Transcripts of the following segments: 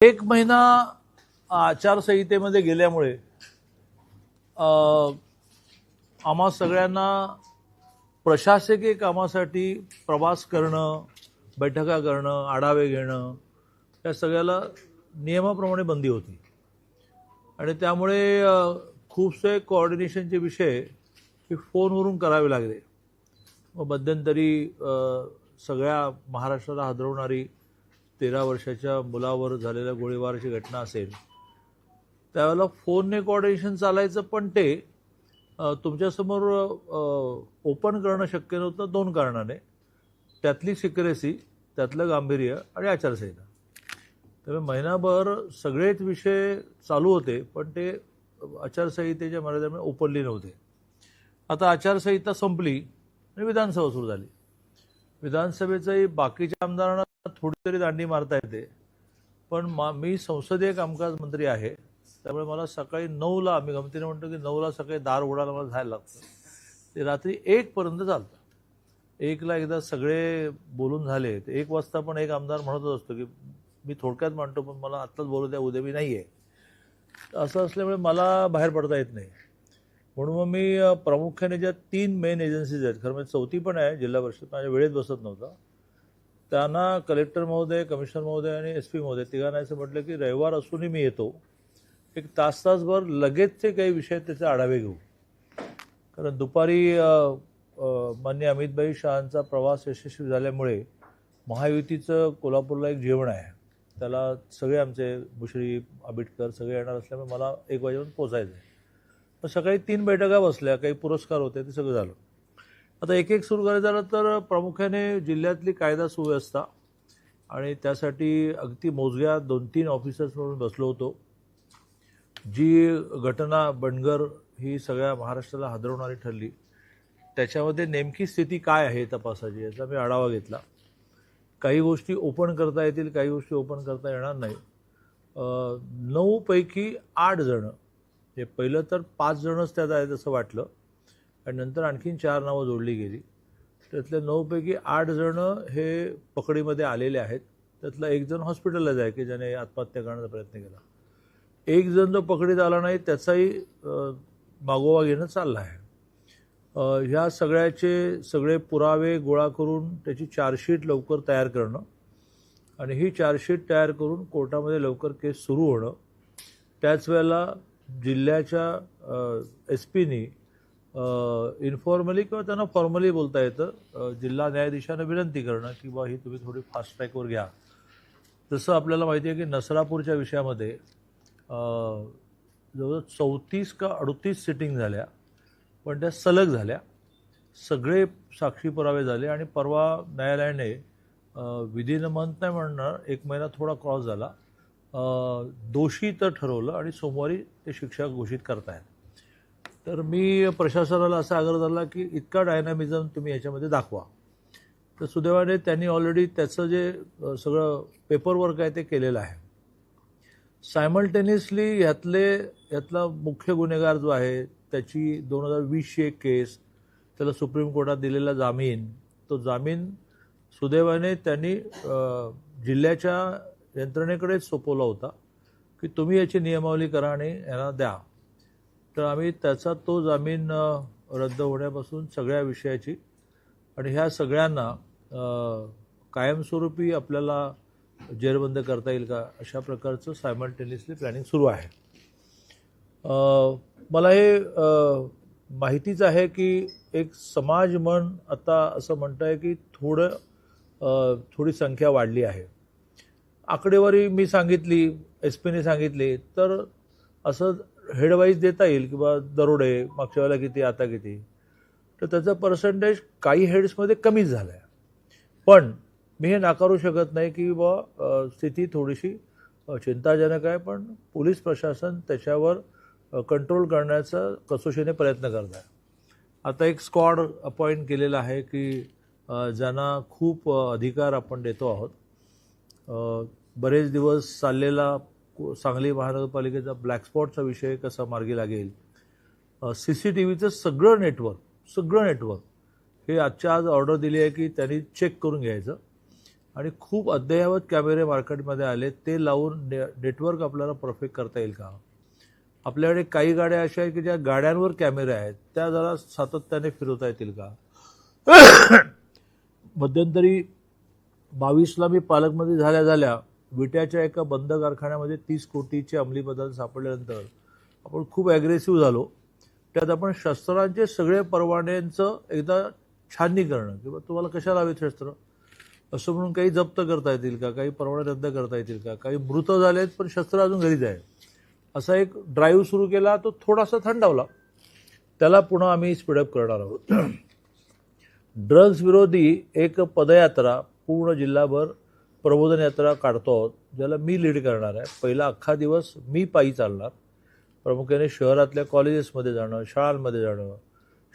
एक महिना आचारसंहितेमध्ये गेल्यामुळे आम्हा सगळ्यांना प्रशासकीय कामासाठी प्रवास करणं, बैठका करणं, आढावे घेणं या सगळ्याला नियमाप्रमाणे बंदी होती आणि त्यामुळे खूपसे कोऑर्डिनेशनचे विषय हे फोनवरून करावे लागले. मग मध्यंतरी सगळ्या महाराष्ट्राला हादरवणारी 13 वर्षाच्या मुलावर झालेल्या गोळीबाराची घटना असेल, त्यावेळेला फोनने कोऑर्डिनेशन चालायचं, पण ते तुमच्यासमोर ओपन करणं शक्य नव्हतं 2 कारणाने. त्यातली सिक्रेसी, त्यातलं गांभीर्य आणि आचारसंहिता. त्यामुळे महिनाभर सगळेच विषय चालू होते, पण ते आचारसंहितेच्या मर्यादेमुळे ओपनली नव्हते. आता आचारसंहिता संपली आणि विधानसभा सुरू झाली. विधानसभेचंही बाकीच्या आमदारांना थोडी तरी दांडी मारता येते, पण मी संसदीय कामकाज मंत्री आहे, त्यामुळे मला सकाळी 9ला, आम्ही गमतीने म्हणतो की 9ला सकाळी दार उघडायला मला जायला लागतं. ते रात्री 1 पर्यंत चालतं. 1ला एकदा सगळे बोलून झाले, 1 वाजता पण एक आमदार म्हणतच असतो की मी थोडक्यात म्हणतो, पण मला आत्ताच बोलू द्या, उद्या मी नाही आहे. असं असल्यामुळे मला बाहेर पडता येत नाही. म्हणून मग मी प्रामुख्याने ज्या 3 मेन एजन्सीज आहेत, खरं म्हणजे 4थी पण आहे, जिल्हा परिषद, माझ्या वेळेत बसत नव्हता, त्यांना कलेक्टर महोदय, कमिशनर महोदय आणि SP महोदय तिघांना असं म्हटलं की रविवार असूनही मी येतो, एक तासभर लगेचचे काही विषय त्याचे आढावे घेऊ. कारण दुपारी माननीय अमितभाई शहांचा प्रवास यशस्वी झाल्यामुळे महायुतीचं कोल्हापूरला एक जेवण आहे, त्याला सगळे आमचे मुश्रीफ, आबिटकर सगळे येणार असल्यामुळे मला 1 वाजेपर्यंत पोचायचं आहे. मग सकाळी 3 बैठका बसल्या, काही पुरस्कार होते, ते सगळं झालं. आता एक एक सुरू करायचं झालं तर प्रामुख्याने जिल्ह्यातली कायदा सुव्यवस्था, आणि त्यासाठी अगदी मोजक्या 2-3 ऑफिसर्स म्हणून बसलो होतो. जी घटना बंडगर ही सगळ्या महाराष्ट्राला हादरवणारी ठरली, त्याच्यामध्ये नेमकी स्थिती काय आहे तपासाची याचा मी आढावा घेतला. काही गोष्टी ओपन करता येतील, काही गोष्टी ओपन करता येणार नाही. 9 पैकी 8 जणं, हे पहिलं तर 5 जणच त्यात आहेत असं वाटलं, आणि नंतर आणखीन 4 नावं जोडली गेली. त्यातल्या 9 पैकी 8 जणं हे पकडीमध्ये आलेले आहेत. त्यातला 1 जण हॉस्पिटलला जाय की ज्याने आत्महत्या करण्याचा प्रयत्न केला. 1 जण जो पकडीत आला नाही त्याचाही मागोवा घेणं चाललं आहे. ह्या सगळ्याचे सगळे पुरावे गोळा करून त्याची चार्जशीट लवकर तयार करणं, आणि ही चार्जशीट तयार करून कोर्टामध्ये लवकर केस सुरू होणं. त्याच वेळेला जिल्ह्याच्या SPनी इन्फॉर्मली किंवा त्यांना फॉर्मली बोलता येतं, जिल्हा न्यायाधीशांना विनंती करणं की बा ही तुम्ही थोडी फास्ट ट्रॅकवर घ्या. जसं आपल्याला माहिती आहे की नसरापूरच्या विषयामध्ये जवळजवळ 34 का 38 सिटिंग झाल्या, पण त्या सलग झाल्या, सगळे साक्षी पुरावे झाले, आणि परवा न्यायालयाने विदिन अ मंथ नाही म्हणणार, 1 महिना थोडा क्रॉस झाला, दोषी तर ठरवलं आणि सोमवारी ते शिक्षा घोषित करतायत. तर मी प्रशासनाला असा आग्रह धरला की इतका डायनामिझम तुम्ही याच्यामध्ये दाखवा. तर सुदैवाने त्यांनी ऑलरेडी त्याचं जे सगळं पेपरवर्क आहे ते केलेलं आहे. सायमल्टेनियसली यातला मुख्य गुन्हेगार जो आहे त्याची 2020ची एक केस, त्याला सुप्रीम कोर्टात दिलेला जामीन, तो जामीन सुदैवाने त्यांनी जिल्ह्याच्या यंत्रणेकडेच सोपवला होता की तुम्ही याची नियमावली करा आणि यांना द्या. तर आम्ही त्याचा तो जामीन रद्द होण्यापासून सगळ्या विषयाची, आणि ह्या सगळ्यांना कायमस्वरूपी आपल्याला जेरबंद करता येईल का अशा प्रकारचं सायमल्टेनियसली प्लॅनिंग सुरू आहे. मला हे माहितीच आहे की एक समाज मन आता असं म्हणत आहे की थोडी संख्या वाढली आहे. आकडेवारी मी सांगितली, SPने सांगितली, तर असं हेडवाईज देता येईल की बा दरोडे मागच्या वेळेला किती, आता किती, तर त्याचा पर्सेंटेज काही हेड्समध्ये कमीच झाला आहे. पण मी हे नाकारू शकत नाही की बा स्थिती थोडीशी चिंताजनक आहे, पण पोलीस प्रशासन त्याच्यावर कंट्रोल करण्याचा कसोशीने प्रयत्न करत आहे. आता एक स्क्वॉड अपॉइंट केलेला आहे की ज्यांना खूप अधिकार आपण देतो आहोत. बरेच दिवस चाललेला सांगली महानगरपालिकेचा ब्लॅक स्पॉटचा विषय कसा मार्गी लागेल, CCTVचं सगळं नेटवर्क हे आजच्या आज ऑर्डर दिली आहे की त्यांनी चेक करून घ्यायचं, आणि खूप अद्ययावत कॅमेरे मार्केटमध्ये आले, ते लावून नेटवर्क आपल्याला परफेक्ट करता येईल का? आपल्याकडे काही गाड्या अशा आहेत की ज्या गाड्यांवर कॅमेरे आहेत, त्या जरा सातत्याने फिरवता येतील का? मध्यंतरी 22ला मी पालकमंत्री झाल्या विट्याच्या एका बंद कारखान्यामध्ये 30 कोटीचे अंमली पदार्थ सापडल्यानंतर आपण खूप ॲग्रेसिव्ह झालो. त्यात आपण शस्त्रांचे सगळे परवान्यांचं एकदा छाननी करणं, किंवा तुम्हाला कशाला हवेत शस्त्र असं म्हणून काही जप्त करता येतील का, काही परवाने रद्द करता येतील का, काही मृत झालेत पण शस्त्र अजून घरीच आहे, असा एक ड्राईव्ह सुरू केला. तो थोडासा थंडावला, त्याला पुन्हा आम्ही स्पीडअप करणार आहोत. ड्रग्ज विरोधी एक पदयात्रा पूर्ण जिल्हाभर प्रबोधन यात्रा काढतो आहोत, ज्याला मी लीड करणार आहे. पहिला अख्खा दिवस मी पायी चालणार, प्रामुख्याने शहरातल्या कॉलेजेसमध्ये जाणं, शाळांमध्ये जाणं,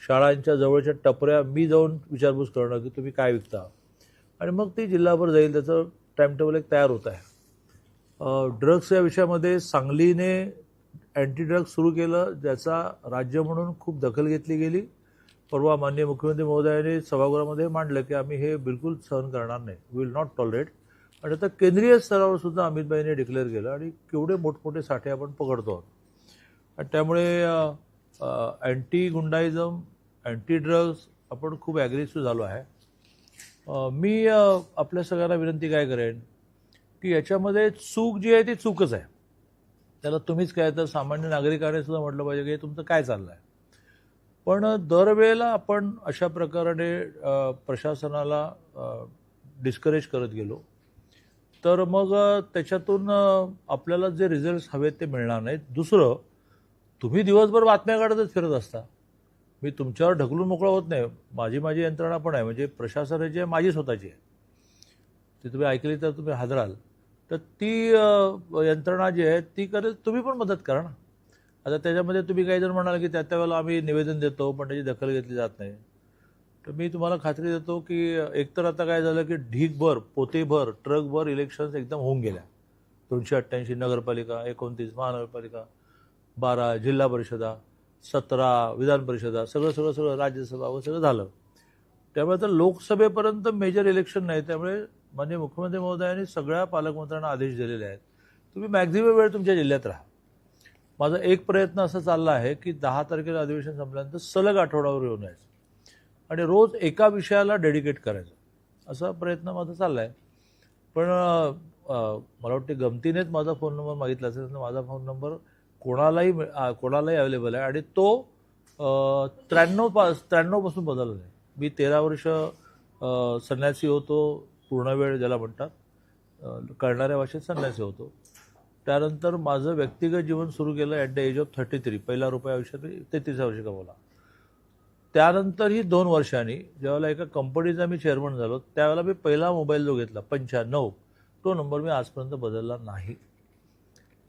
शाळांच्या जवळच्या टपऱ्या मी जाऊन विचारपूस करणं की तुम्ही काय विकता, आणि मग ती जिल्हाभर जाईल. त्याचं टाईमटेबल एक तयार होत आहे. ड्रग्स या विषयामध्ये सांगलीने अँटी ड्रग्स सुरू केलं, ज्याचा राज्य म्हणून खूप दखल घेतली गेली. परवा माननीय मुख्यमंत्री महोदयांनी सभागृहामध्ये मांडलं की आम्ही हे बिलकुल सहन करणार नाही, विल नॉट टॉलरेट. आणि आता केंद्रीय स्तरावर सुद्धा अमितभाईंनी डिक्लेअर केलं, आणि केवढे मोठमोठे साठे आपण पकडतो आहोत. आणि त्यामुळे अँटी गुंडाईझम, अँटी ड्रग्स आपण खूप ॲग्रेसिव्ह झालो आहे. मी आपल्या सगळ्यांना विनंती काय करेन की याच्यामध्ये चूक जी आहे ती चूकच आहे, त्याला तुम्हीच काय तर सामान्य नागरिकाने सुद्धा म्हटलं पाहिजे की हे तुमचं काय चाललं आहे. पण दरवेळेला आपण अशा प्रकारे प्रशासनाला डिस्करेज करत गेलो तर मग त्याच्यातून आपल्याला जे रिझल्ट्स हवेत ते मिळणार नाहीत. दुसरं, तुम्ही दिवसभर बातम्या काढतच फिरत असता, मी तुमच्यावर ढकलून मोकळा होत नाही. माझी यंत्रणा पण आहे, म्हणजे प्रशासनाची आहे, माझी स्वतःची आहे. ती तुम्ही ऐकली तर तुम्ही हादराल. तर ती यंत्रणा जी आहे ती करेल, तुम्ही पण मदत करा ना. आता त्याच्यामध्ये तुम्ही काही जण म्हणाल की त्या वेळेला आम्ही निवेदन देतो पण त्याची दखल घेतली जात नाही. तर मी तुम्हाला खात्री देतो की एकतर आता काय झालं की ढीकभर, पोतेभर, ट्रकभर इलेक्शन्स एकदम होऊन गेल्या. 288 नगरपालिका, 29 महानगरपालिका, 12 जिल्हा परिषदा, 17 विधान परिषदा, सगळं राज्यसभा वगैरे सगळं झालं. त्यामुळे तर लोकसभेपर्यंत मेजर इलेक्शन नाही. त्यामुळे माननीय मुख्यमंत्री महोदयांनी सगळ्या पालकमंत्र्यांना आदेश दिलेले आहेत, तुम्ही मॅक्झिमम वेळ तुमच्या जिल्ह्यात राहा. माझा एक प्रयत्न असा चालला आहे की 10 तारखेला अधिवेशन संपल्यानंतर सलग आठवड्यावर येऊन यायचं आणि रोज एका विषयाला डेडिकेट करायचं, असा प्रयत्न माझा चालला आहे. पण मला वाटते गमतीनेच माझा फोन नंबर मागितला असेल, तर माझा फोन नंबर कोणालाही अवेलेबल आहे, आणि तो 93 पासून बदलला आहे. मी 13 वर्ष संन्यासी होतो, पूर्णवेळ ज्याला म्हणतात, कळणाऱ्या भाषेत संन्यासी होतो. त्यानंतर माझं व्यक्तिगत जीवन सुरू केलं ॲट द एज ऑफ 33. पहिला रुपये आयुष्यात 33 वर्ष कमवला. त्यानंतरही 2 वर्षांनी ज्यावेळेला एका कंपनीचा मी चेअरमन झालो, त्यावेळेला मी पहिला मोबाईल जो घेतला 95, तो नंबर मी आजपर्यंत बदलला नाही.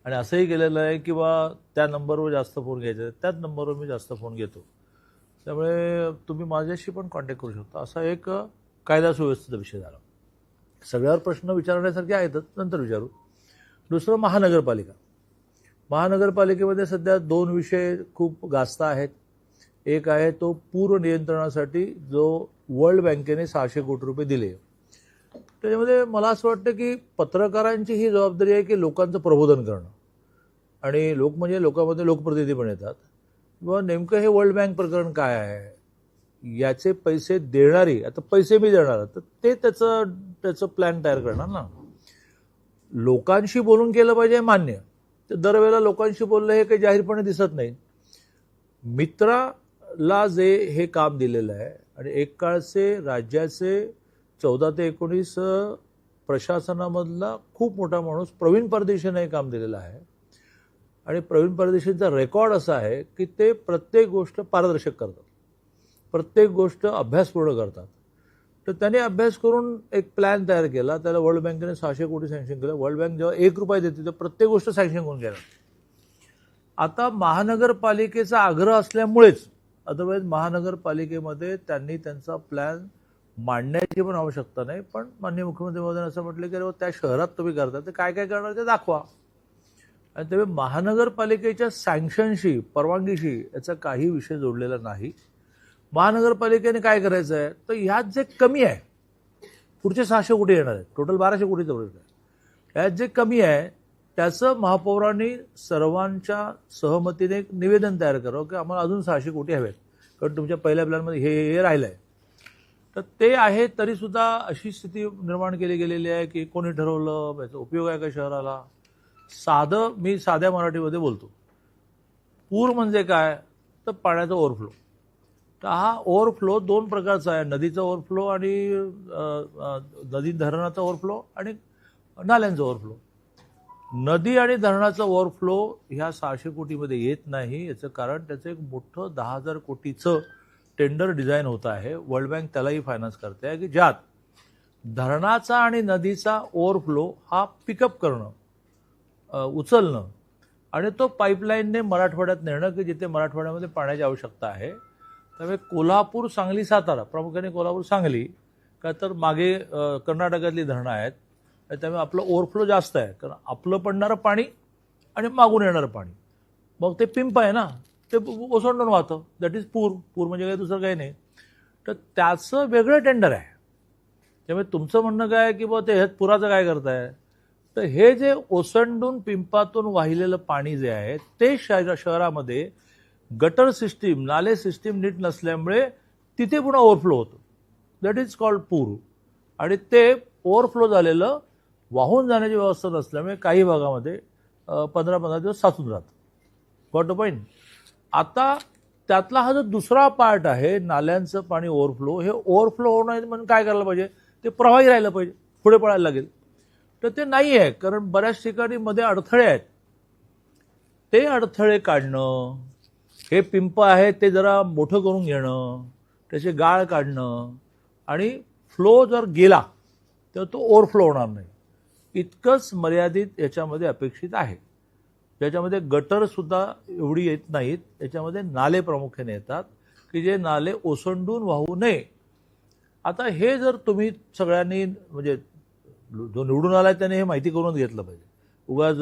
आणि असंही केलेलं आहे की बा त्या नंबरवर जास्त फोन घ्यायचे, त्याच नंबरवर मी जास्त फोन घेतो. त्यामुळे तुम्ही माझ्याशी पण कॉन्टॅक्ट करू शकता. असा एक कायदा सुव्यवस्थेचा विषय झाला. सगळ्यावर प्रश्न विचारण्यासारखे आहेतच, नंतर विचारू. दुसरं, महानगरपालिकेमध्ये सध्या 2 विषय खूप गाजता आहेत. एक आहे तो पूर नियंत्रणासाठी जो वर्ल्ड बँकेने 600 कोटी रुपये दिले. त्याच्यामध्ये मला असं वाटतं की पत्रकारांची ही जबाबदारी आहे की लोकांचं प्रबोधन करणं, आणि लोक म्हणजे लोकांमध्ये लोकप्रतिनिधी पण येतात. किंवा नेमकं हे वर्ल्ड बँक प्रकरण काय आहे, याचे पैसे देणारी, आता पैसे मी देणार, तर ते त्याचं प्लॅन तयार करणार ना. लोकांशी बोलून केलं पाहिजे मान्य, तर दरवेळेला लोकांशी बोललं हे काही जाहीरपणे दिसत नाही. मित्राला जे हे काम दिलेलं आहे, आणि एक काळचे राज्याचे 14 ते 19 प्रशासनामधला खूप मोठा माणूस प्रवीण परदेशीने हे काम दिलेलं आहे. आणि प्रवीण परदेशींचा रेकॉर्ड असा आहे की ते प्रत्येक गोष्ट पारदर्शक करतात, प्रत्येक गोष्ट अभ्यासपूर्ण करतात. तर त्याने अभ्यास करून एक प्लॅन तयार केला, त्याला वर्ल्ड बँकेने 600 कोटी सँक्शन केलं. वर्ल्ड बँक जेव्हा 1 रुपया देते तर प्रत्येक गोष्ट सँक्शन करून घ्यायला. आता महानगरपालिकेचा आग्रह असल्यामुळेच, अदरवाईज महानगरपालिकेमध्ये त्यांनी त्यांचा प्लॅन मांडण्याची पण आवश्यकता नाही. पण माननीय मुख्यमंत्री महोदयांनी असं म्हटलं की त्या शहरात तुम्ही करता तर काय काय करणार ते दाखवा. आणि त्यामुळे महानगरपालिकेच्या सँक्शनशी, परवानगीशी याचा काही विषय जोडलेला नाही. महानगरपालिकेने काय करायचं आहे, तर ह्यात जे कमी आहे, पुढचे 600 कोटी येणार आहेत, टोटल 1200 कोटीचं बजेट आहे. त्यात जे कमी आहे त्याचं महापौरांनी सर्वांच्या सहमतीने एक निवेदन तयार करावं की आम्हाला अजून 600 कोटी हवेत, कारण तुमच्या पहिल्या प्लॅनमध्ये हे राहिलं आहे. तर ते आहे तरीसुद्धा अशी स्थिती निर्माण केली गेलेली आहे की कोणी ठरवलं, याचा उपयोग आहे का शहराला. मी साध्या मराठीमध्ये बोलतो. पूर म्हणजे काय, तर पाण्याचा ओव्हरफ्लो. तर हा ओव्हरफ्लो 2 प्रकारचा आहे, नदीचा ओव्हरफ्लो आणि नदी धरणाचा ओव्हरफ्लो आणि नाल्यांचा ओव्हरफ्लो. नदी आणि धरणाचा ओव्हरफ्लो ह्या 600 कोटीमध्ये येत नाही. याचं कारण त्याचं एक मोठं 10,000 कोटीचं टेंडर डिझाईन होत आहे. वर्ल्ड बँक त्यालाही फायनान्स करते आहे की ज्यात धरणाचा आणि नदीचा ओव्हरफ्लो हा पिकअप करणं, उचलणं आणि तो पाईपलाईनने मराठवाड्यात नेणं की जिथे मराठवाड्यामध्ये पाण्याची आवश्यकता आहे. त्यामुळे कोल्हापूर, सांगली, सातारा, प्रामुख्याने कोल्हापूर, सांगली, का तर मागे कर्नाटकातली धरणं आहेत, त्यामुळे आपलं ओव्हरफ्लो जास्त आहे. कारण आपलं पडणारं पाणी आणि मागून येणारं पाणी, मग ते पिंप आहे ना, ते ओसंडून वाहतं. दॅट इज पूर म्हणजे काही दुसरं काही नाही. तर त्याचं वेगळं टेंडर आहे. त्यामुळे तुमचं म्हणणं काय की बुवा ते ह्यात पुराचं काय करताय, तर हे जे ओसंडून पिंपातून वाहिलेलं पाणी जे आहे ते शहरामध्ये गटर सिस्टीम, नाले सिस्टीम नीट नसल्यामुळे तिथे पुन्हा ओव्हरफ्लो होतं. दॅट इज कॉल्ड पूर. आणि ते ओव्हरफ्लो झालेलं वाहून जाण्याची व्यवस्था नसल्यामुळे काही भागामध्ये 15-15 दिवस साचून राहतं. Got a point. आता त्यातला हा जो दुसरा पार्ट आहे नाल्यांचं पाणी ओव्हरफ्लो, हे ओव्हरफ्लो होणं म्हणून काय करायला पाहिजे, ते प्रवाही राहिलं पाहिजे, पुढे पडायला लागेल. तर ते नाही आहे, कारण बऱ्याच ठिकाणी मध्ये अडथळे आहेत. ते अडथळे काढणं, हे पिंप आहे ते जरा मोठं करून घेणं, त्याचे गाळ काढणं आणि फ्लो जर गेला तर तो ओव्हरफ्लो होणार नाही, इतकंच मर्यादित याच्यामध्ये अपेक्षित आहे. ज्याच्यामध्ये गटरसुद्धा एवढी येत नाहीत, याच्यामध्ये नाले प्रामुख्याने येतात की जे नाले ओसंडून वाहू नये. आता हे जर तुम्ही सगळ्यांनी म्हणजे जो निवडून आलाय त्याने हे माहिती करूनच घेतलं पाहिजे. उगाच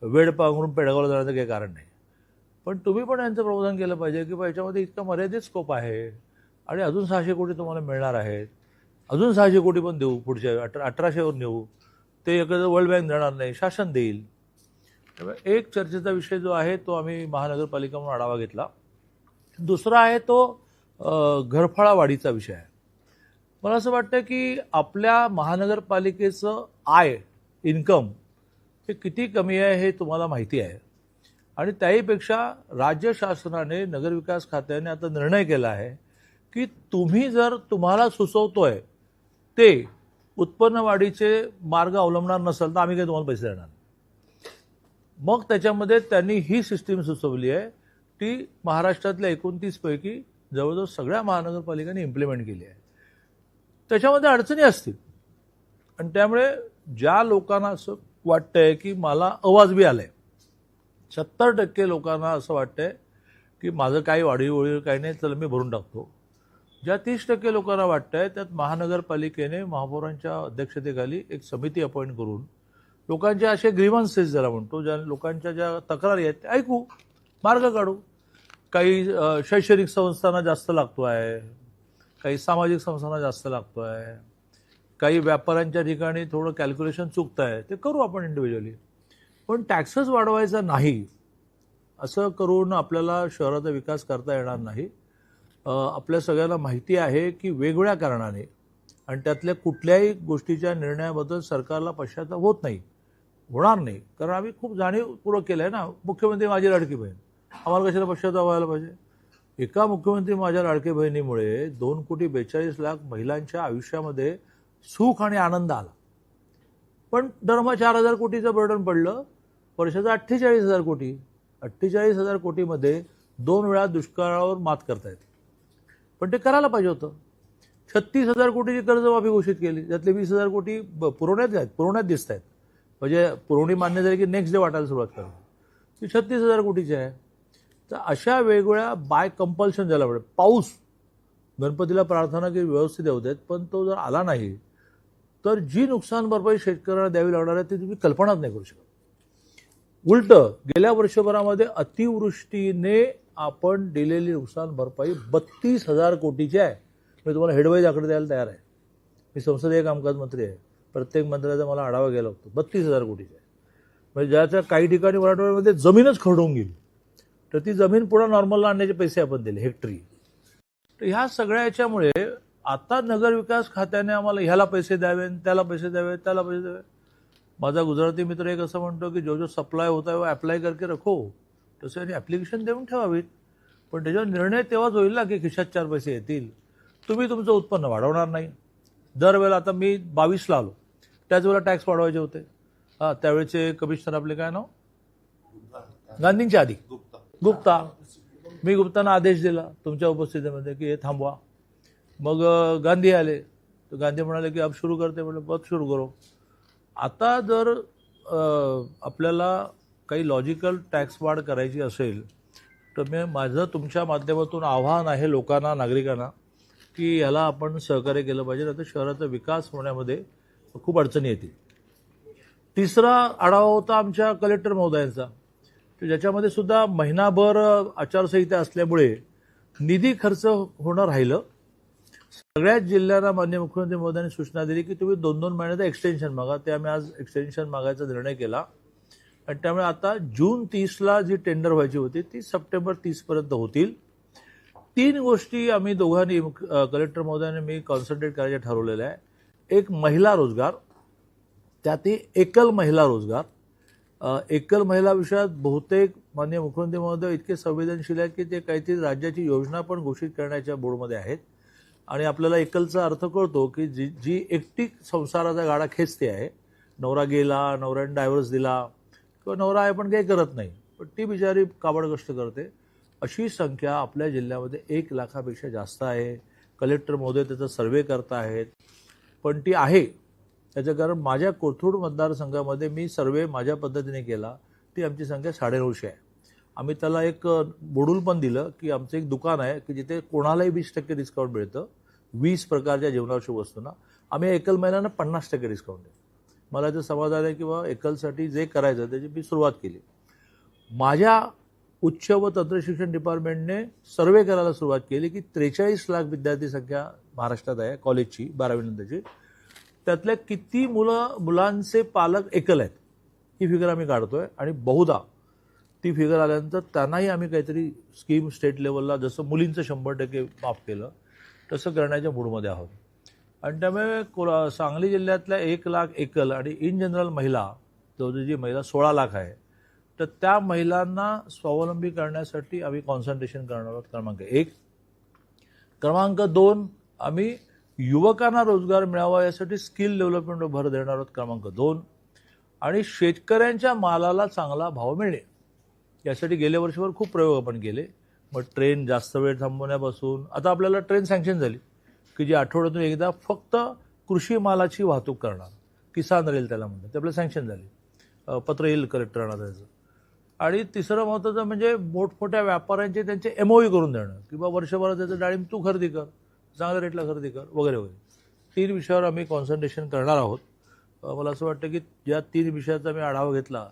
वेळ पांघरून पेडगावला जाण्याचं काही कारण नाही. पण तुम्ही पण यांचं प्रबोधन केलं पाहिजे की याच्यामध्ये इतका मर्यादित स्कोप आहे आणि अजून 600 कोटी तुम्हाला मिळणार आहेत. अजून 600 कोटी पण देऊ, पुढच्या 1800वर नेऊ, ते एकत्र वर्ल्ड बँक देणार नाही, शासन देईल. त्यामुळे एक चर्चेचा विषय जो आहे तो आम्ही महानगरपालिका म्हणून आढावा घेतला. दुसरा आहे तो घरफाळा वाढीचा विषय आहे. मला असं वाटतं की आपल्या महानगरपालिकेचं इन्कम हे किती कमी आहे हे तुम्हाला माहिती आहे. आणि त्याहीपेक्षा राज्य शासनाने, नगरविकास खात्याने आता निर्णय केला आहे की तुम्ही जर तुम्हाला सुचवतोय ते उत्पन्न वाढीचे मार्ग अवलंबणार नसेल तर आम्ही काही तुम्हाला पैसे देणार. मग त्याच्यामध्ये त्यांनी ही सिस्टीम सुचवली आहे, ती महाराष्ट्रातल्या 29 पैकी जवळजवळ सगळ्या महानगरपालिकांनी इम्प्लिमेंट केली आहे. त्याच्यामध्ये अडचणी असतील आणि त्यामुळे ज्या लोकांना असं वाटतंय की मला अवाजवी आलंय, 70% लोकांना असं वाटतंय की माझं काही वाढीव काही नाही, चला मी भरून टाकतो. ज्या 30% लोकांना वाटतंय त्यात महानगरपालिकेने महापौरांच्या अध्यक्षतेखाली एक समिती अपॉइंट करून लोकांचे असे ग्रीव्हन्सेस ज्याला म्हणतो, ज्या लोकांच्या ज्या तक्रारी आहेत ते ऐकू, मार्ग काढू. काही शैक्षणिक संस्थांना जास्त लागतो आहे, काही सामाजिक संस्थांना जास्त लागतो आहे, काही व्यापाऱ्यांच्या ठिकाणी थोडं कॅल्क्युलेशन चुकतं आहे, ते करू आपण इंडिव्हिज्युअली. पण टॅक्सेस वाढवायचा नाही, असं करून आपल्याला शहराचा विकास करता येणार नाही. आपल्या सगळ्यांना माहिती आहे की वेगवेगळ्या कारणाने आणि त्यातल्या कुठल्याही गोष्टीच्या निर्णयाबद्दल सरकारला पश्चाताप होत नाही, होणार नाही. कारण आम्ही खूप जाणीवपूर्वक केलं आहे ना. मुख्यमंत्री माझी लाडकी बहीण, आम्हाला कशाला पश्चाताप व्हायला पाहिजे. एका मुख्यमंत्री माझ्या लाडकी बहिणीमुळे 2,42,00,000 महिलांच्या आयुष्यामध्ये सुख आणि आनंद आला. पण दरमहा 4,000 कोटीचं बर्डन पडलं, वर्षाचं 48,000 कोटी. 48,000 कोटीमध्ये 2 वेळा दुष्काळावर मात करता येते. पण ते करायला पाहिजे होतं. 36,000 कोटीची कर्जमाफी घोषित केली, त्यातले 20,000 कोटी पुरवण्यात दिसत आहेत. म्हणजे पुरवणी मान्य झाली की नेक्स्ट डे वाटायला सुरुवात करा. ती 36,000 कोटीची आहे. तर अशा वेगवेगळ्या बाय कंपल्शन ज्याला म्हणतात, पाऊस, गणपतीला प्रार्थना की व्यवस्थित येऊ देत, पण तो जर आला नाही तर जी नुकसान भरपाई शेतकऱ्यांना द्यावी लागणार आहे ती तुम्ही कल्पनाच नाही करू शकत. उलट गेल्या वर्षभरामध्ये अतिवृष्टीने आपण दिलेली नुकसान भरपाई 32,000 कोटीची आहे. मी तुम्हाला हेडवाईज आकडे द्यायला तयार आहे. मी संसदीय कामकाज मंत्री आहे. प्रत्येक मंत्र्याचा मला आढावा घ्यायला लागतो. 32,000 कोटीचा आहे. म्हणजे ज्याच्या काही ठिकाणी मराठवाड्यामध्ये जमीनच खरडून गेली, तर ती जमीन पुढे नॉर्मलला आणण्याचे पैसे आपण दिले हेक्टरी. तर ह्या सगळ्या याच्यामुळे आता नगरविकास खात्याने आम्हाला ह्याला पैसे द्यावे, त्याला पैसे द्यावे, त्याला पैसे द्यावे. माझा गुजराती मित्र एक असं म्हणतो की जो सप्लाय होता है वो अप्लाय करके रखो. तसं यांनी ॲप्लिकेशन देऊन ठेवावीत. पण त्याच्यावर निर्णय तेव्हाच होईल ना की खिशात 4 पैसे येतील. तुम्ही तुमचं उत्पन्न वाढवणार नाही. दरवेळेला आता मी 22ला आलो, त्याच वेळेला टॅक्स वाढवायचे होते. त्यावेळेचे कमिशनर आपले काय नाव, गांधींच्या आधी गुप्ता. मी गुप्तांना आदेश दिला तुमच्या उपस्थितीमध्ये की हे थांबवा. मग गांधी आले, तर गांधी म्हणाले की अब शुरू करते. म्हटलं बस शुरू करो. आता जर आपल्याला काही लॉजिकल टॅक्स वाढ करायची असेल तर माझं तुमच्या माध्यमातून आव्हान आहे लोकांना, नागरिकांना, की याला आपण सहकार्य केलं पाहिजे. आता शहराचा विकास होण्यामध्ये खूप अडचणी येतील. तिसरा आढावा होता आमच्या कलेक्टर महोदयांचा, ज्याच्यामध्ये सुद्धा महिनाभर आचारसंहिता असल्यामुळे निधी खर्च होणं राहिलं. सगळ्याच जिल्ह्यांना माननीय मुख्यमंत्री महोदयांनी सूचना दिली की तुम्ही 2-2 महिन्याचं एक्सटेन्शन मागा. ते आम्ही आज एक्सटेन्शन मागायचा निर्णय केला. आणि त्यामुळे आता जून 30ला जी टेंडर व्हायची होती ती सप्टेंबर 30पर्यंत होतील. 3 गोष्टी आम्ही दोघांनी, कलेक्टर महोदयाने मी कॉन्सन्ट्रेट करायच्या ठरवलेल्या आहे. एक महिला रोजगार, त्यातही एकल महिला रोजगार. एकल महिला विषयात बहुतेक माननीय मुख्यमंत्री महोदय इतके संवेदनशील आहेत की ते काहीतरी राज्याची योजना पण घोषित करण्याच्या बोर्डमध्ये आहेत. आणि आपल्याला एकलचा अर्थ कळतो की जी एकटी संसाराचा गाडा खेचते आहे, नवरा गेला, नवऱ्याने डायव्हर्स दिला, किंवा नवरा आहे पण काही करत नाही, पण ती बिचारी काबाड कष्ट करते, अशी संख्या आपल्या जिल्ह्यामध्ये 1 लाखापेक्षा जास्त आहे. कलेक्टर महोदय त्याचा सर्व्हे करत आहेत. पण ती आहे त्याचं कारण माझ्या कोथरूड मतदारसंघामध्ये मी सर्व्हे माझ्या पद्धतीने केला, ती आमची संख्या 950 आहे. आम्ही त्याला एक मोडूल पण दिलं की आमचं एक दुकान आहे की जिथे कोणालाही 20% डिस्काउंट मिळतं 20 प्रकारच्या जीवनावश्यक वस्तूंना. आम्ही एकल महिन्यांना 50% डिस्काउंट देतो. मला याचं समाधान आहे किंवा एकलसाठी जे करायचं त्याची मी सुरुवात केली. माझ्या उच्च व तंत्रशिक्षण डिपार्टमेंटने सर्वे करायला सुरुवात केली की 43 लाख विद्यार्थी संख्या महाराष्ट्रात आहे कॉलेजची 12वी नंतरची. त्यातल्या किती मुलांचे पालक एकल आहेत ही फिगर आम्ही काढतोय. आणि बहुधा ती फिगर आल्यानंतर त्यांनाही आम्ही काहीतरी स्कीम स्टेट लेवलला, जसं मुलींचं 100% माफ केलं तसं करण्याच्या मूडमध्ये आहोत. आणि त्यामुळे सांगली जिल्ह्यातल्या 1 लाख एकल आणि इन जनरल महिला, जवळजवळ जी महिला 16 लाख आहे, तर त्या महिलांना स्वावलंबी करण्यासाठी आम्ही कॉन्सन्ट्रेशन करणार आहोत. क्रमांक 1. क्रमांक 2, आम्ही युवकांना रोजगार मिळावा यासाठी स्किल डेव्हलपमेंटवर भर देणार आहोत. क्रमांक 2. आणि शेतकऱ्यांच्या मालाला चांगला भाव मिळणे यासाठी गेल्या वर्षभर खूप प्रयोग आपण केले. मग ट्रेन जास्त वेळ थांबवण्यापासून, आता आपल्याला ट्रेन सँक्शन झाली की जी आठवड्यातून एकदा फक्त कृषी मालाची वाहतूक करणार, किसान रेल त्याला म्हणतात, ते आपल्याला सँक्शन झाली. पत्र येईल कलेक्टरांना त्याचं. आणि तिसरं महत्त्वाचं म्हणजे मोठमोठ्या व्यापाऱ्यांचे त्यांचे MOU करून देणं की बा वर्षभरात त्याचं डाळिंब तू खरेदी कर, चांगल्या रेटला खरेदी कर, वगैरे वगैरे. 3 विषयावर आम्ही कॉन्सन्ट्रेशन करणार आहोत. मला असं वाटतं की ज्या 3 विषयाचा मी आढावा घेतला,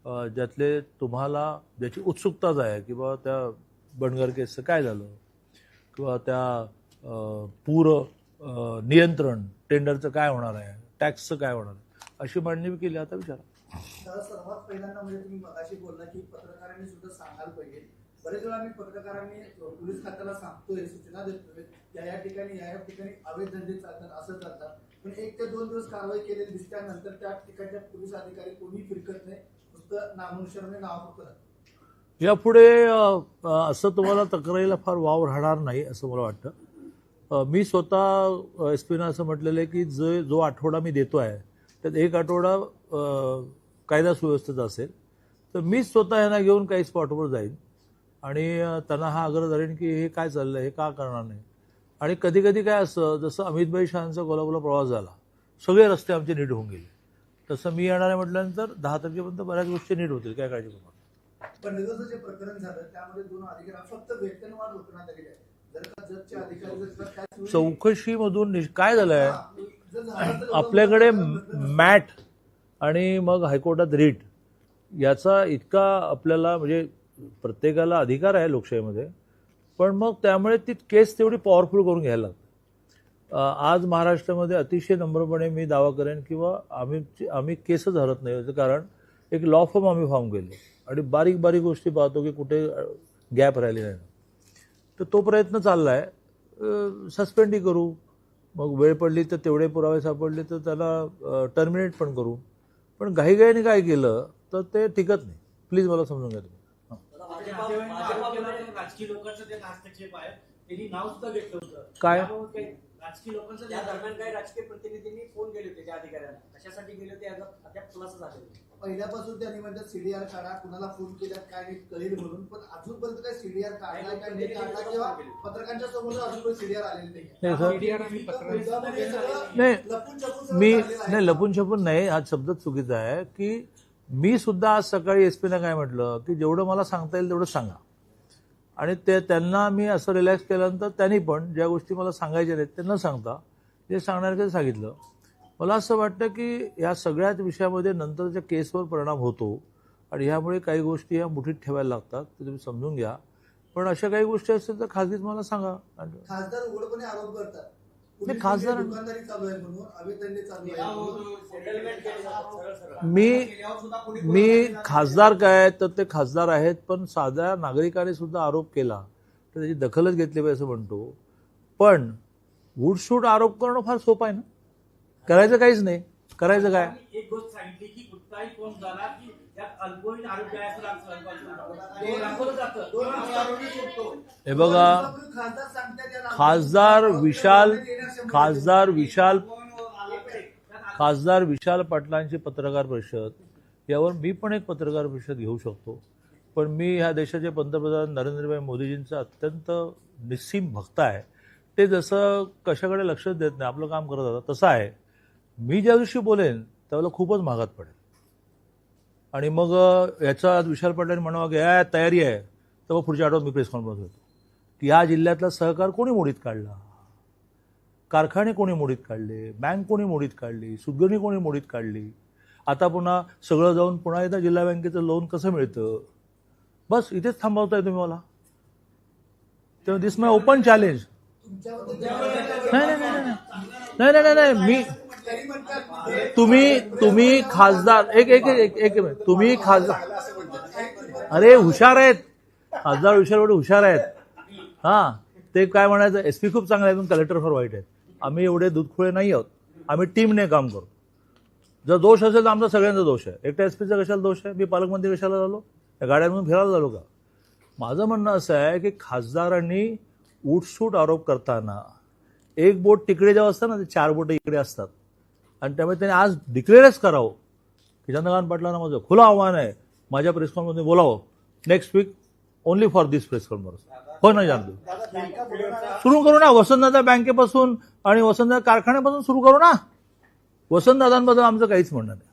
ज्यातले तुम्हाला ज्याची उत्सुकताच आहे की बाबा त्या बनगर केसचं काय झालं, किंवा त्या पूर नियंत्रण टेंडरचं काय होणार आहे, टॅक्सचं काय होणार आहे, अशी मांडणी मी केली. आता विचारा. सर्वात पहिल्यांदा म्हणजे तुम्ही मगाशी बोलला की पत्रकारांनी सुद्धा सांगायला पाहिजे. बरेच वेळा आम्ही पत्रकारांनी पोलीस खात्याला सांगतोय, सूचना देतोय या ठिकाणी अवैध धंदे चालतात, असं चालतात, पण 1 ते 2 दिवस कारवाई केलेली दिसल्यानंतर त्या ठिकाणच्या पोलीस अधिकारी कोणी फिरकत नाही, नुसतं नामनुसारने नाव फक्त. यापुढे असं तुम्हाला तक्रारीला फार वाव राहणार नाही असं मला वाटतं. मी स्वतः SP-ना असं म्हटलेलं आहे की जो आठवडा मी देतो आहे त्यात 1 आठवडा कायदा सुव्यवस्थेचा असेल, तर मीच स्वतः यांना घेऊन काही स्पॉटवर जाईन आणि त्यांना हा आग्रह धरेन की हे काय चाललं आहे, हे का करणार नाही. आणि कधी कधी काय असतं, जसं अमितभाई शहांचा कोल्हापूरला प्रवास झाला, सगळे रस्ते आमचे नीट होऊन गेले, तसं मी येणार आहे म्हटल्यानंतर 10 तारखेपर्यंत बऱ्याच गोष्टी नीट होतील, काय काळजी करू. पण नगरचं जे प्रकरण झालं त्यामध्ये 2 अधिकारी फक्त वेतनवाढ रोखण्यात आलेली आहे. जर का जजचे अधिकारी चौकशीमधून काय झालंय, आपल्याकडे मॅट आणि मग हायकोर्टात रीट याचा इतका आपल्याला म्हणजे प्रत्येकाला अधिकार आहे लोकशाहीमध्ये, पण मग त्यामुळे ती केस तेवढी पॉवरफुल करून घ्यायला लागते. आज महाराष्ट्रामध्ये अतिशय नम्रपणे मी दावा करेन किंवा आम्ही केसच हरत नाही. याचं कारण एक लॉ फॉर्म आम्ही फॉर्म केले आणि बारीक बारीक गोष्टी पाहतो की कुठे गॅप राहिली नाही. तर तो प्रयत्न चालला आहे. सस्पेंडही करू, मग वेळ पडली तर तेवढे पुरावे सापडले तर त्याला टर्मिनेट पण करू. पण घाईघाईने काय केलं तर ते टिकत नाही. प्लीज मला समजून घ्या तुम्ही. राजकीय लोकांचं ते हस्तक्षेप आहे. त्यांनी नाव सुद्धा घेतलं होतं. काय? राजकीय लोकांचं त्या दरम्यान काही राजकीय प्रतिनिधींनी फोन केले होते त्या अधिकाऱ्यांना. कशासाठी गेले होते अद्याप खुलासा झालेला नाही. पहिल्यापासून त्यांनी म्हणतात सीडीआर काढा, कुणाला फोन केल्यात काय नाही कळेल म्हणून, पण अजूनपर्यंत काय सीडीआर काढला काय नाही काढला किंवा पत्रकारांच्या समोर अजून सीडीआर आलेली नाही. नाही सर, नाही लपून छपून नाही, हा शब्द चुकीचा आहे. की मी सुद्धा आज सकाळी एसपीने काय म्हटलं की जेवढं मला सांगता येईल तेवढं सांगा. आणि ते त्यांना मी असं रिलॅक्स केल्यानंतर त्यांनी पण ज्या गोष्टी मला सांगायच्या नाहीत ते न सांगता जे सांगणार ते सांगितलं. मला असं वाटतं की या सगळ्याच विषयामध्ये नंतरच्या केसवर परिणाम होतो आणि ह्यामुळे काही गोष्टी ह्या मुठीत ठेवायला लागतात. ते तुम्ही समजून घ्या. पण अशा काही गोष्टी असतील तर खाजगीत मला सांगा. खासदार उघडपणे आरोप करतात नाही, खासदार दुकानदारी चालू आहे म्हणून, अवैध धंदे चालू आहे. मी खासदार काय तर ते खासदार आहेत, पण साध्या नागरिकाने सुद्धा आरोप केला तर त्याची दखलच घेतली पाहिजे असं म्हणतो. पण उठसूट आरोप करणं फार सोपं आहे ना. करायचं काहीच नाही. करायचं काय? एक गोष्ट सांगितली की कुठलाही कोण झाला की त्यात अल्पवयीन आरोग्य हे बघा, खासदार विशाल पाटलांची पत्रकार परिषद, यावर मी पण एक पत्रकार परिषद घेऊ शकतो. पण मी ह्या देशाचे पंतप्रधान नरेंद्रभाई मोदीजींचा अत्यंत निस्सीम भक्त आहे. ते जसं कशाकडे लक्षच देत नाही, आपलं काम करत होता तसं आहे. मी ज्या दिवशी बोलेन त्यावेळेला खूपच महागात पडेल. आणि मग याचा आज विशाल पाटलांनी म्हणावं की या तयारी आहे, तर मग पुढच्या आठवड्यात मी प्रेस कॉन्फरन्स होतो की या जिल्ह्यातला सहकार कोणी मोडीत काढला, कारखाने कोणी मोडीत काढले, बँक कोणी मोडीत काढली, सुतगिरणी कोणी मोडीत काढली. आता पुन्हा सगळं जाऊन पुन्हा एकदा जिल्हा बँकेचं लोन कसं मिळतं. बस इथेच थांबवताय तुम्ही मला. तेव्हा दिस माय ओपन चॅलेंज. नाही मी तुम्ही खासदार एक तुम्ही खासदार, अरे हुशार आहेत खासदार, हुशार आहेत. हा, ते काय म्हणायचं, एसपी खूप चांगले आहेत, कलेक्टर फार वाईट आहेत. आम्ही एवढे दूधखोळे नाही आहोत. आम्ही टीमने काम करतो. जर दोष असेल तर आमचा सगळ्यांचा दोष आहे. एकट्या एसपीचा कशाला दोष आहे? मी पालकमंत्री कशाला झालो? त्या गाड्यांमधून फिरायला झालो का? माझं म्हणणं असं आहे की खासदारांनी उठसूट आरोप करताना एक बोट तिकडे जेव्हा असतं ना, ते 4 बोट इकडे असतात. आणि त्यामुळे त्यांनी आज डिक्लेअरच करावं की चंद्रकांत पाटलांना माझं खुलं आव्हान आहे, माझ्या प्रेस कॉन्फरन्समध्ये बोलावं next week only for this press conference. हो नाही जानतो, सुरू करू ना वसंतदादा बँकेपासून आणि वसंतदादा कारखान्यापासून सुरू करू ना. वसंतदादांबद्दल आमचं काहीच म्हणणं नाही.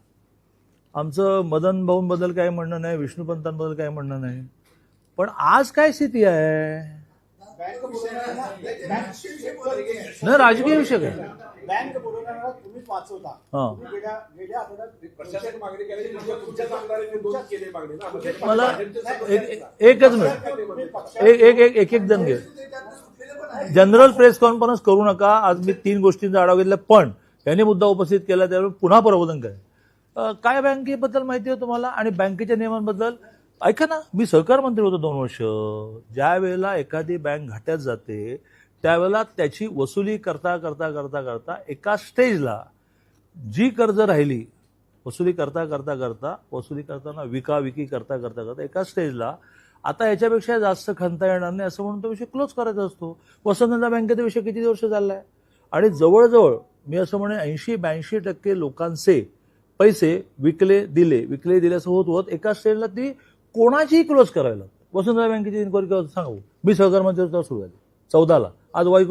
आमचं मदन भाऊंबद्दल काही म्हणणं नाही, विष्णुपंतांबद्दल काही म्हणणं नाही. पण आज काय स्थिती आहे ना, राजकीय विषय काय? बँक बुडवणारा तुम्हीच वाचवता. गेल्या आठवड्यात मला एकच मिनिट, एक जण घे. जनरल प्रेस कॉन्फरन्स करू नका. आज मी 3 गोष्टींचा आढावा घेतला, पण यांनी मुद्दा उपस्थित केला त्यावेळी पुन्हा प्रबोधन करेन. काय बँकेबद्दल माहिती आहे तुम्हाला आणि बँकेच्या नियमांबद्दल? ऐका ना, मी सहकार मंत्री होतो 2 वर्ष. ज्या वेळेला एखादी बँक घाट्यात जाते त्यावेळेला त्याची वसुली करता करता करता करता एका स्टेजला जी कर्ज राहिली, वसुली करता करता करता वसुली करताना विकाविकी करता करता करता एका स्टेजला आता याच्यापेक्षा जास्त खणता येणार नाही असं म्हणून तो विषय क्लोज करायचा असतो. वसंतदादा बँकेचा विषय किती वर्ष चाललाय आणि जवळजवळ मी असं म्हणेन 80-82% लोकांचे पैसे विकले दिले असं होत एका स्टेजला ती कोणाचीही क्लोज करायला लागते. वसंतदादा बँकेची इन्क्वायरी सांगू, मी सहकार मंत्री सुरू झाली 14ला, आज वय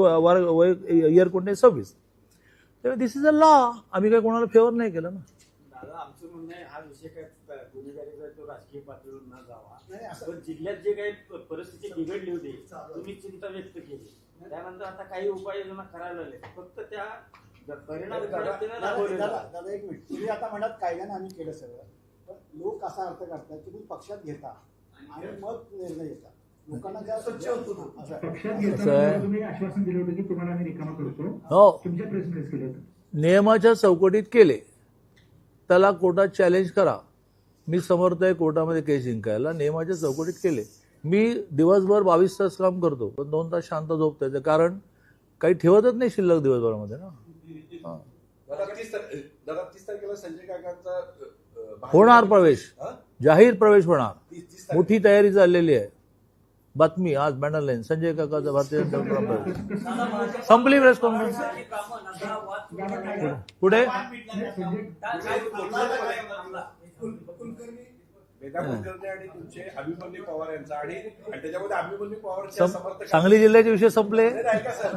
इयर कोणते 26. तेव्हा दिस इज अ लॉ. आम्ही काही कोणाला फेवर नाही केलं ना. दादा आमचं म्हणणं आहे हा विषय काय गुन्हेगारीचा तो राजकीय पातळीवर न जावा. पण जिल्ह्यात जे काही परिस्थिती बिघडली होती तुम्ही चिंता व्यक्त केली, त्यानंतर आता काही उपाययोजना करायला लागले, फक्त त्या परिणाम दादा एक मिनिट, तुम्ही आता म्हणत कायद्याने आम्ही केलं सगळं, पण लोक असा अर्थ करतात की तुम्ही पक्षात घेता आणि मग निर्णय घेता. लोकांना ज्या स्वच्छ होतो तो. असं पक्षात असं आहे. घेताना तुम्ही आश्वासन दिलं होतं की तुम्हाला आम्ही रिकामा करतो. हो, तुमच्या प्रेसमध्ये केलं होतं. नियमाच्या चौकटीत केले, त्याला कोर्टात चॅलेंज करा. मी समर्थ आहे कोर्टामध्ये केस जिंकायला. नियमाच्या चौकटीत केले. मी दिवसभर 22 तास काम करतो, पण 2 तास शांत झोपता येतं, कारण काही ठेवतच नाही शिल्लक दिवसभरामध्ये ना. हा. दादा 30 तारखेला संजय काकांचा होणार प्रवेश, हा? जाहीर प्रवेश होणार. 30 मोठी तयारी चाललेली आहे. बातमी आज बॅनर लाईन, संजय काकाचा भारतीय जनता पक्षात प्रवेश. संपली प्रेस कॉन्फरन्स. पुढे कुलकर्णी वेदा कुलकर्णी आणि तुमचे अभिमन्यू पवार यांचा आणि त्याच्यामध्ये अभिमन्यू पवारच्या समर्थक सांगली जिल्ह्याचे विषय संपले. नाही, ऐका सर,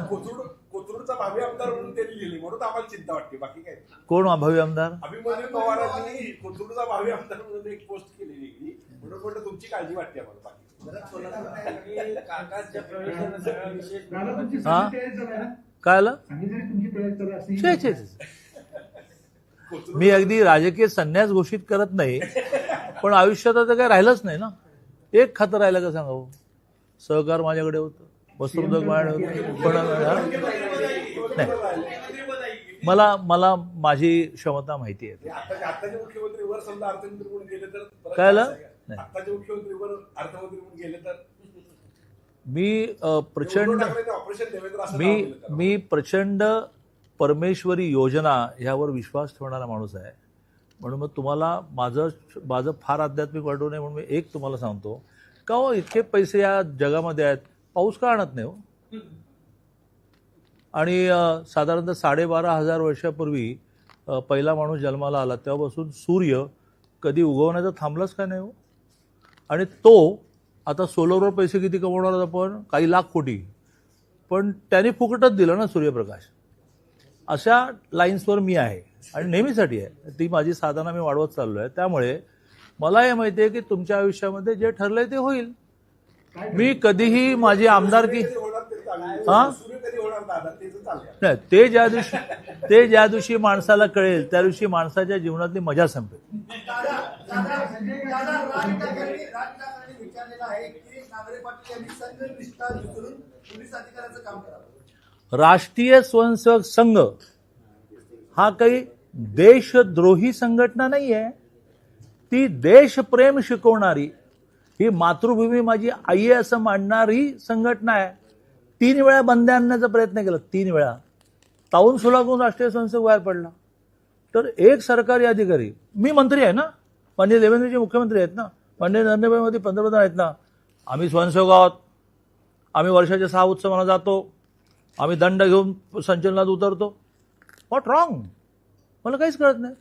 कोथरूडचा भावी आमदार म्हणून त्यांनी लिहिली, म्हणून आम्हाला चिंता वाटते, बाकी काय नाही. कोण भावी आमदार? अभिमन्यू पवारांनी कोथरूडचा भावी आमदार म्हणून एक पोस्ट केलेली आहे. म्हणून म्हटलं तुमची काळजी वाटते आम्हाला, बाकी आणि काकांच्या प्रवेशानं सगळा विषय दादा तुमची हा? सगळी तयारी चालू आहे ना? काय आलं? सांगली जरी तुमची तयारी चालू असली छे छे छे. मी अगदी राजकीय संन्यास घोषित करत नाही, पण आयुष्यात आता काय राहिलंच नाही ना. एक खातं राहिलं का सांगा. सहकार माझ्याकडे होतं, वस्त्रोद्योग माझ्याकडे होतं, पण नाही, मला माझी क्षमता माहिती आहे. आताचे मुख्यमंत्री वर समजा अर्थमंत्री म्हणून गेले तर परत काय आलं? असं आहे का? आताचे मुख्यमंत्री वर अर्थमंत्री म्हणून गेले तर मी प्रचंड उद्धव ठाकरेंनी ऑपरेशन देवेंद्र असं नाव दिलं त्याला. मी प्रचंड परमेश्वरी योजना ह्यावर विश्वास ठेवणारा माणूस आहे. म्हणून मग तुम्हाला माझं फार आध्यात्मिक वाटू नये म्हणून मी एक तुम्हाला सांगतो का हो, इतके पैसे या जगामध्ये आहेत, पाऊस का आणत नाही हो? आणि साधारणतः 12,500 वर्षापूर्वी पहिला माणूस जन्माला आला तेव्हापासून सूर्य कधी उगवण्याचा थांबलाच का नाही हो? आणि तो आता सोलरवर पैसे किती कमवणार आहोत आपण? काही लाख कोटी. पण त्याने फुकटच दिलं ना सूर्यप्रकाश. अशा लाईन्सवर मी आहे आणि नेहमीसाठी आहे. ती माझी साधना मी वाढवत चाललो आहे. त्यामुळे मला हे माहिती आहे की तुमच्या आयुष्यामध्ये जे ठरलंय ते होईल. मी कधीही माझी आमदारकी कधी होणार ते चालेल. हा? सूर्य कधी होणार दादा तेच चाललंय. नाही, ते ज्या दिवशी माणसाला कळेल त्या दिवशी माणसाच्या जीवनातली मजा संपेल. राजकारणी विचारलेलं आहे की नांगरे पाटील यांनी संघनिष्ठा विसरून पोलीस अधिकाऱ्याचं काम करावं. राष्ट्रीय स्वयंसेवक संघ हा काही देशद्रोही संघटना नाही आहे. ती देशप्रेम शिकवणारी, ही मातृभूमी माझी आई आहे असं मांडणारी संघटना आहे. 3 वेळा बंदे आणण्याचा प्रयत्न केला, 3 वेळा. ताऊन सुलागून राष्ट्रीय स्वयंसेवक बाहेर पडला. तर एक सरकारी अधिकारी, मी मंत्री आहे ना, माननीय देवेंद्रजी मुख्यमंत्री आहेत ना, माननीय नरेंद्रभाई मोदी पंतप्रधान आहेत ना, आम्ही स्वयंसेवक आहोत, आम्ही वर्षाच्या 6 उत्सवाला जातो, आम्ही दंड घेऊन संचलनात उतरतो. What wrong? मला काहीच कळत नाही.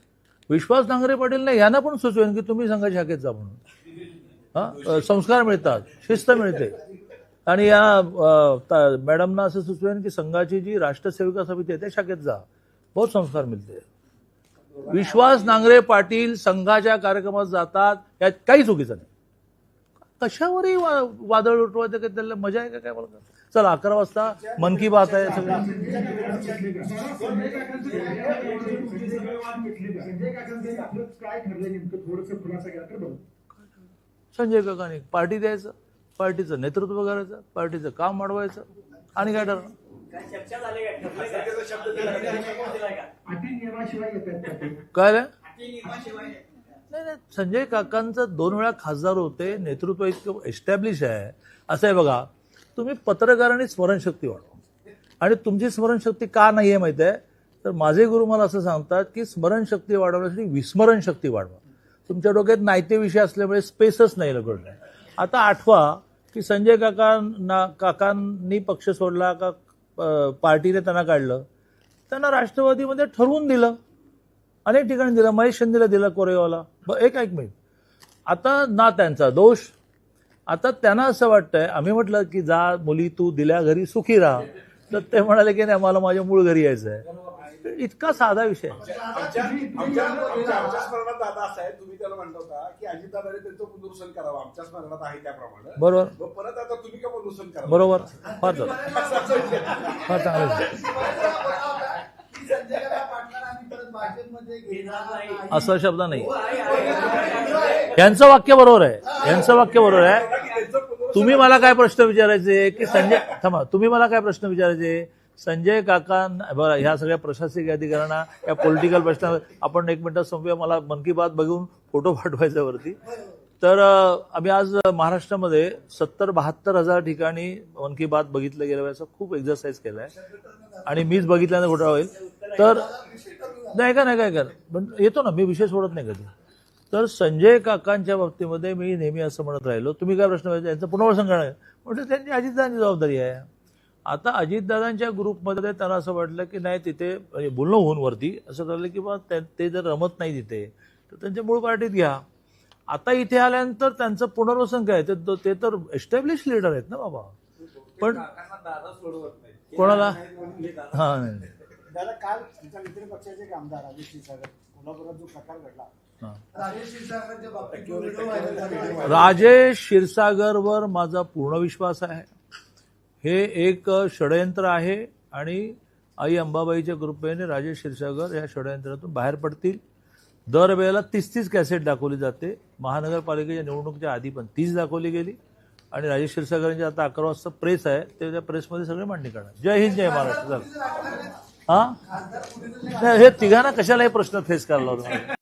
विश्वास नांगरे पाटील नाही, यांना पण सुचवेन की तुम्ही संघ शाखेत जा म्हणून. संस्कार मिळतात, शिस्त मिळते. आणि या मॅडमना असं सुचवेन की संघाची जी राष्ट्रसेविका समिती आहे त्या शाखेत जा, बहुत संस्कार मिळते. विश्वास नांगरे पाटील संघाच्या कार्यक्रमात जातात, यात काही चुकीचं नाही. कशावरही वादळ उठवायचं का? त्याला मजा आहे का काय? मला चला 11 वाजता मन की बात आहे सगळं. काय ठरलं नेमकं थोडंसं खुलासा केला तर बरं. संजय काकांनी पार्टी द्यायचं, पार्टीचं नेतृत्व करायचं, पार्टीचं काम वाढवायचं, आणि काय ठरलं? चर्चा झाली का? ठरलंय का? त्याचा शब्द दिला का? दिलाय का? अटी नियमाशिवाय येतात का ते? काय रे? अटी नियमाशिवाय नाही, संजय काकांचं 2 वेळा खासदार होते, नेतृत्व इतकं एस्टॅब्लिश आहे. असं आहे बघा, तुम्ही पत्रकारांनी स्मरणशक्ती वाढवा. आणि तुमची स्मरणशक्ती का नाही आहे माहिती आहे? तर माझे गुरु मला असं सांगतात की स्मरणशक्ती वाढवण्यासाठी विस्मरणशक्ती वाढवा. तुमच्या डोक्यात नाहीते विषय असल्यामुळे स्पेसच नाही लगड. आता आठवा की संजय काकांनी पक्ष सोडला का पार्टीने त्यांना काढलं, त्यांना राष्ट्रवादीमध्ये ठरवून दिलं, अनेक ठिकाणी दिलं, महेश शिंदेला दिलं कोरेगावला. एक मिनिट, आता ना त्यांचा दोष. आता त्यांना असं वाटतंय, आम्ही म्हटलं की जा मुली तू दिल्या घरी सुखी राहा, तर ते म्हणाले की नाही मला माझ्या मूळ घरी यायचं आहे. इतका साधा विषय. आमच्या स्मरणात दादा असं आहे, तुम्ही त्याला म्हणता होता की अजितदादाने त्यांचं पुनरुत्थान करावं, आमच्या स्मरणात आहे त्याप्रमाणे. बरोबर, मग परत आता तुम्ही का पुनरुत्थान करा? बरोबर, फार चांगलं, फार चांगलं. संजय काका पाटलांना आम्ही परत भाजपमध्ये घेणार नाही. असा शब्द नाही. यांचं वाक्य बरोबर आहे, यांचं वाक्य बरोबर आहे. त्यांचं पुनरुत्थान तुम्ही मला काय प्रश्न विचारायचे की संजय थांबा, तुम्ही मला काय प्रश्न विचारायचे संजय काका बरं ह्या सगळ्या प्रशासकीय अधिकाऱ्यांना या पॉलिटिकल प्रश्न आपण एक मिनिटात संपूया. मला मन की बात बघून फोटो पाठवायचा वरती. तर आम्ही आज महाराष्ट्रामध्ये 70-72 हजार ठिकाणी मन की बात बघितलं गेलं याचा खूप एक्झरसाईज केलाय आणि मीच बघितल्यानं घोटाळा होईल. तर नाही का पण येतो ना मी विषय सोडत नाही कधी. तर संजय काकांच्या बाबतीमध्ये मी नेहमी असं म्हणत राहिलो तुम्ही काय प्रश्न विचारता यांचं पुनर्वसन करणार म्हणजे त्यांची अजितदादांची जबाबदारी आहे. आता अजितदादांच्या ग्रुपमध्ये त्यांना असं वाटलं की नाही तिथे म्हणजे बोलणं होऊन वरती असं ठरलं की बा ते जर रमत नाही तिथे तर त्यांच्या मूळ पार्टीत घ्या. आता इथे आल्यानंतर त्यांचं पुनर्वसन काय ते तर एस्टॅब्लिश लीडर आहेत ना बाबा. पण दादा सोडवत नाही कोणाला हा नाही दादा काल तुमच्या मित्र पक्षाचे एक आमदार राजेश क्षीरसागर कोल्हापुरात जो प्रकार घडला हा. राजेश क्षीरसागरांच्या बाबतीत जो व्हिडिओ व्हायरल झाला, राजेश क्षीरसागरवर माझा पूर्ण विश्वास आहे. हे एक षडयंत्र आहे आणि आई अंबाबाईच्या कृपेने राजेश क्षीरसागर या षडयंत्रातून बाहेर पडतील. दरवेळेला 30 कॅसेट दाखवली जाते. महानगरपालिकेच्या निवडणुकीच्या आधी पण 30 दाखवली गेली आणि राजेश क्षीरसागरांची आता 11 वाजता प्रेस आहे ते त्या प्रेसमध्ये सगळे मांडणी करणार. जय हिंद जय महाराष्ट्र. हा खासदार पुढे नाही, हे तिघांना कशाला हे प्रश्न फेस करायला होता.